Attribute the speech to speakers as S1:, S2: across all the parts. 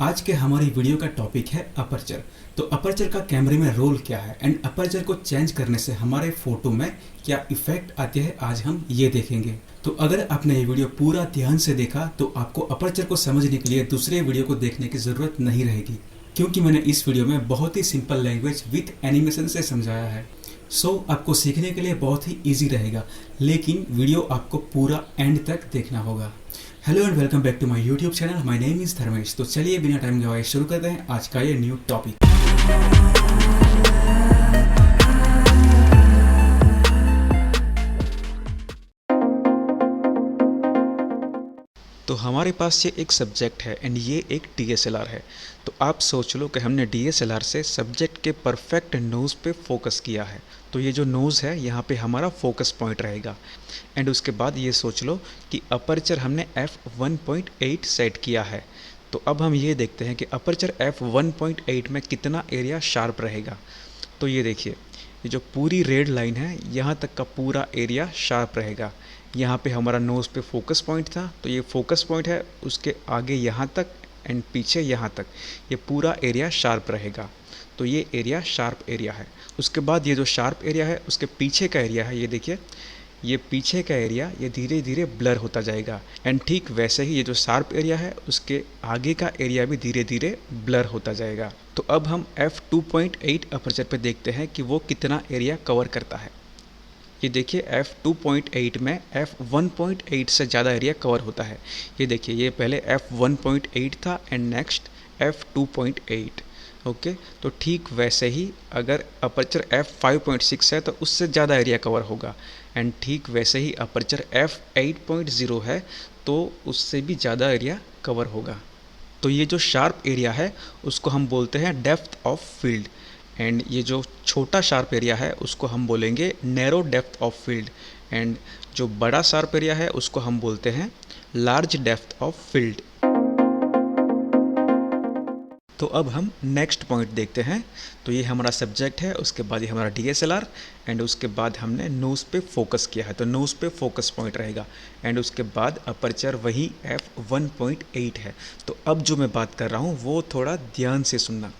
S1: आज के हमारी वीडियो का टॉपिक है अपर्चर। तो अपर्चर का कैमरे में रोल क्या है एंड अपर्चर को चेंज करने से हमारे फोटो में क्या इफेक्ट आते हैं, आज हम ये देखेंगे। तो अगर आपने ये वीडियो पूरा ध्यान से देखा तो आपको अपर्चर को समझने के लिए दूसरे वीडियो को देखने की जरूरत नहीं रहेगी, क्योंकि मैंने इस वीडियो में बहुत ही सिंपल लैंग्वेज विथ एनिमेशन से समझाया है। आपको सीखने के लिए बहुत ही इजी रहेगा, लेकिन वीडियो आपको पूरा एंड तक देखना होगा। Hello and welcome back to my YouTube channel. My name is Dharmesh. तो चलिए बिना टाइम गवाए शुरू करते हैं आज का ये न्यू टॉपिक। तो हमारे पास ये एक सब्जेक्ट है एंड ये एक डीएसएलआर है। तो आप सोच लो कि हमने डीएसएलआर से सब्जेक्ट के परफेक्ट नोज़ पे फोकस किया है। तो ये जो नोज़ है यहाँ पे हमारा फोकस पॉइंट रहेगा। एंड उसके बाद ये सोच लो कि अपर्चर हमने f1.8 सेट किया है। तो अब हम ये देखते हैं कि अपर्चर f1.8 में कितना एरिया शार्प रहेगा। तो ये देखिए, ये जो पूरी रेड लाइन है यहाँ तक का पूरा एरिया शार्प रहेगा। यहाँ पे हमारा नोज़ पे फोकस पॉइंट था, तो ये फोकस पॉइंट है, उसके आगे यहाँ तक एंड पीछे यहाँ तक ये पूरा एरिया शार्प रहेगा। तो ये एरिया शार्प एरिया है। उसके बाद ये जो शार्प एरिया है उसके पीछे का एरिया है, ये देखिए, ये पीछे का एरिया ये धीरे धीरे ब्लर होता जाएगा। एंड ठीक वैसे ही ये जो शार्प एरिया है उसके आगे का एरिया भी धीरे धीरे ब्लर होता जाएगा। तो अब हम f2.8 अपर्चर पे देखते हैं कि वो कितना एरिया कवर करता है। ये देखिए, f2.8 में f1.8 से ज़्यादा एरिया कवर होता है। ये देखिए, ये पहले f1.8 था एंड नेक्स्ट f2.8। ओके, तो ठीक वैसे ही अगर अपर्चर f5.6 है तो उससे ज़्यादा एरिया कवर होगा। एंड ठीक वैसे ही अपर्चर f8.0 है तो उससे भी ज़्यादा एरिया कवर होगा। तो ये जो शार्प एरिया है उसको हम बोलते हैं डेप्थ ऑफ फील्ड, एंड ये जो छोटा शार्प एरिया है उसको हम बोलेंगे narrow depth of field, and जो बड़ा शार्प एरिया है उसको हम बोलते हैं लार्ज डेप्थ ऑफ फील्ड। तो अब हम नेक्स्ट पॉइंट देखते हैं। तो ये हमारा सब्जेक्ट है, उसके बाद ये हमारा डीएसएलआर, एंड उसके बाद हमने नोज़ पे फोकस किया है तो नोज़ पे फोकस पॉइंट रहेगा। एंड उसके बाद अपर्चर वही f1.8 है। तो अब जो मैं बात कर रहा हूँ वो थोड़ा ध्यान से सुनना।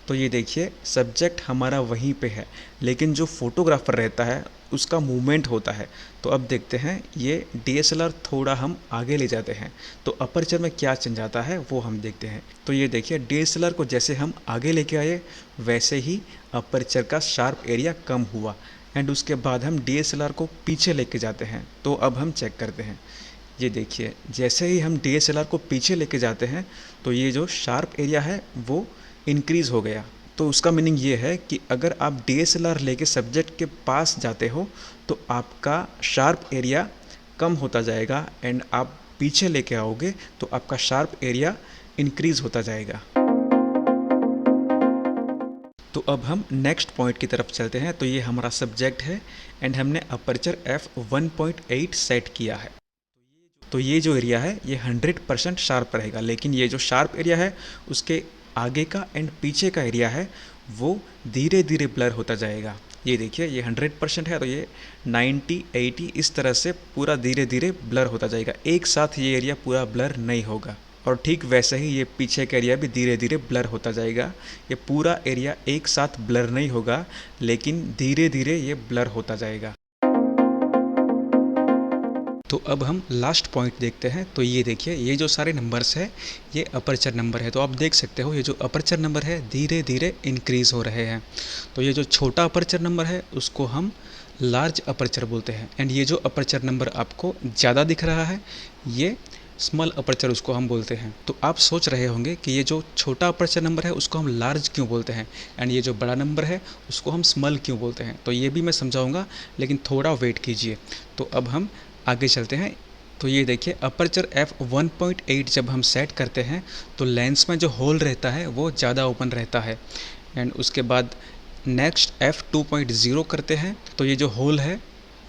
S1: तो ये देखिए, सब्जेक्ट हमारा वहीं पे है, लेकिन जो फोटोग्राफर रहता है उसका मूवमेंट होता है। तो अब देखते हैं, ये डीएसएलआर थोड़ा हम आगे ले जाते हैं तो अपर्चर में क्या चेंज आता है वो हम देखते हैं। तो ये देखिए, डीएसएलआर को जैसे हम आगे लेके आए वैसे ही अपर्चर का शार्प एरिया कम हुआ। एंड उसके बाद हम डीएसएलआर को पीछे लेके जाते हैं। तो अब हम चेक करते हैं। ये देखिए, जैसे ही हम डीएसएलआर को पीछे लेके जाते हैं तो ये जो शार्प एरिया है वो इंक्रीज़ हो गया। तो उसका मीनिंग ये है कि अगर आप डीएसएलआर लेके सब्जेक्ट के पास जाते हो तो आपका शार्प एरिया कम होता जाएगा, एंड आप पीछे लेके आओगे तो आपका शार्प एरिया इंक्रीज़ होता जाएगा। तो अब हम नेक्स्ट पॉइंट की तरफ चलते हैं। तो ये हमारा सब्जेक्ट है एंड हमने अपर्चर f1.8 सेट किया है। तो ये जो एरिया है ये 100% शार्प रहेगा, लेकिन ये जो शार्प एरिया है उसके आगे का एंड पीछे का एरिया है वो धीरे धीरे ब्लर होता जाएगा। ये देखिए, ये 100% है तो ये 90, 80 इस तरह से पूरा धीरे धीरे ब्लर होता जाएगा। एक साथ ये एरिया पूरा ब्लर नहीं होगा। और ठीक वैसे ही ये पीछे का एरिया भी धीरे धीरे ब्लर होता जाएगा। ये पूरा एरिया एक साथ ब्लर नहीं होगा, लेकिन धीरे धीरे ये ब्लर होता जाएगा। तो अब हम लास्ट पॉइंट देखते हैं। तो ये देखिए, ये जो सारे नंबर्स है ये अपर्चर नंबर है। तो आप देख सकते हो ये जो अपर्चर नंबर है धीरे धीरे इंक्रीज़ हो रहे हैं। तो ये जो छोटा अपर्चर नंबर है उसको हम लार्ज अपर्चर बोलते हैं, एंड ये जो अपर्चर नंबर आपको ज़्यादा दिख रहा है ये स्मॉल अपर्चर उसको हम बोलते हैं। तो आप सोच रहे होंगे कि ये जो छोटा अपर्चर नंबर है उसको हम लार्ज क्यों बोलते हैं एंड ये जो बड़ा नंबर है उसको हम स्मॉल क्यों बोलते हैं। तो ये भी मैं समझाऊंगा, लेकिन थोड़ा वेट कीजिए। तो अब हम आगे चलते हैं। तो ये देखिए, अपर्चर f1.8 जब हम सेट करते हैं तो लेंस में जो होल रहता है वो ज़्यादा ओपन रहता है। एंड उसके बाद नेक्स्ट f2.0 करते हैं तो ये जो होल है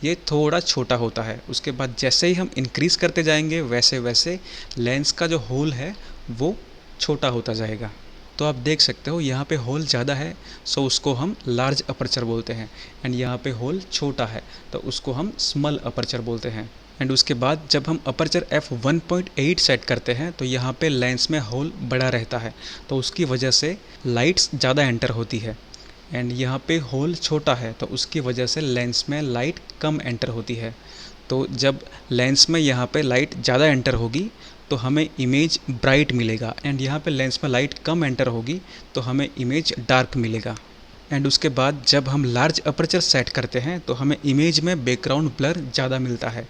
S1: ये थोड़ा छोटा होता है। उसके बाद जैसे ही हम इंक्रीज़ करते जाएंगे वैसे वैसे लेंस का जो होल है वो छोटा होता जाएगा। तो आप देख सकते हो यहाँ पे होल ज़्यादा है सो उसको हम लार्ज अपर्चर बोलते हैं, एंड यहाँ पे होल छोटा है तो उसको हम स्मॉल अपर्चर बोलते हैं। एंड उसके बाद जब हम अपर्चर f1.8 सेट करते हैं तो यहाँ पे लेंस में होल बड़ा रहता है, तो उसकी वजह से लाइट्स ज़्यादा एंटर होती है। एंड यहाँ पे होल छोटा है तो उसकी वजह से लेंस में लाइट कम एंटर होती है। तो जब लेंस में यहाँ पे लाइट ज़्यादा एंटर होगी तो हमें इमेज ब्राइट मिलेगा, एंड यहाँ पे लेंस में लाइट कम एंटर होगी तो हमें इमेज डार्क मिलेगा। एंड उसके बाद जब हम लार्ज अपर्चर सेट करते हैं तो हमें इमेज में बैकग्राउंड ब्लर ज़्यादा मिलता है।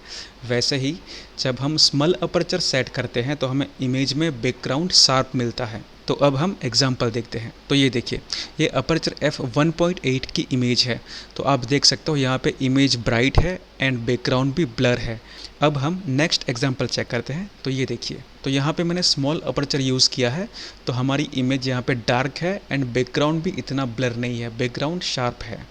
S1: वैसे ही जब हम स्मॉल अपर्चर सेट करते हैं तो हमें इमेज में बैकग्राउंड शार्प मिलता है। तो अब हम एग्जांपल देखते हैं। तो ये देखिए, ये अपर्चर f1.8 की इमेज है। तो आप देख सकते हो यहाँ पे इमेज ब्राइट है एंड बैकग्राउंड भी ब्लर है। अब हम नेक्स्ट एग्जांपल चेक करते हैं। तो ये देखिए, तो यहाँ पे मैंने स्मॉल अपर्चर यूज़ किया है, तो हमारी इमेज यहाँ पे डार्क है एंड बैकग्राउंड भी इतना ब्लर नहीं है, बैकग्राउंड शार्प है।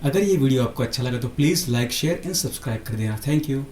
S1: अगर ये वीडियो आपको अच्छा लगा तो please like, share and subscribe कर देना। Thank you.